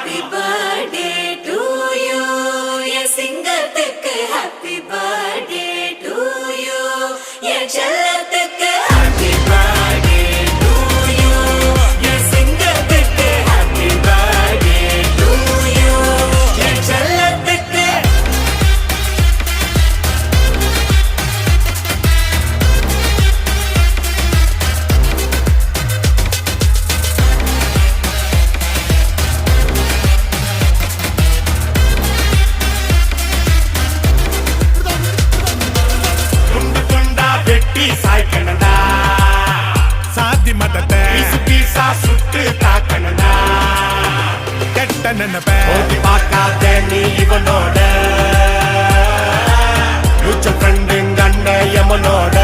Happy birthday to you என் சிங்கத்துக்கு happy birthday to you என் செல்லத்துக்கு ஹாப்பி பர்த்டே டு யூ என் சிங்கத்துக்கு ஹாப்பி பர்த்டே டு யூ என் செல்லத்துக்கு. துண்டு துண்டா வெட்டி சாய்க்கணும்டா, சாதி மதத்தை பீசு பீசா சுட்டு தாக்கணும்டா. கெட்ட நினைப்ப ஓட்டி பார்க்காத நீ இவனோட, ஃபியூச்சர் ஃப்ரெண்டுங்க அண்ணன் எமனோட.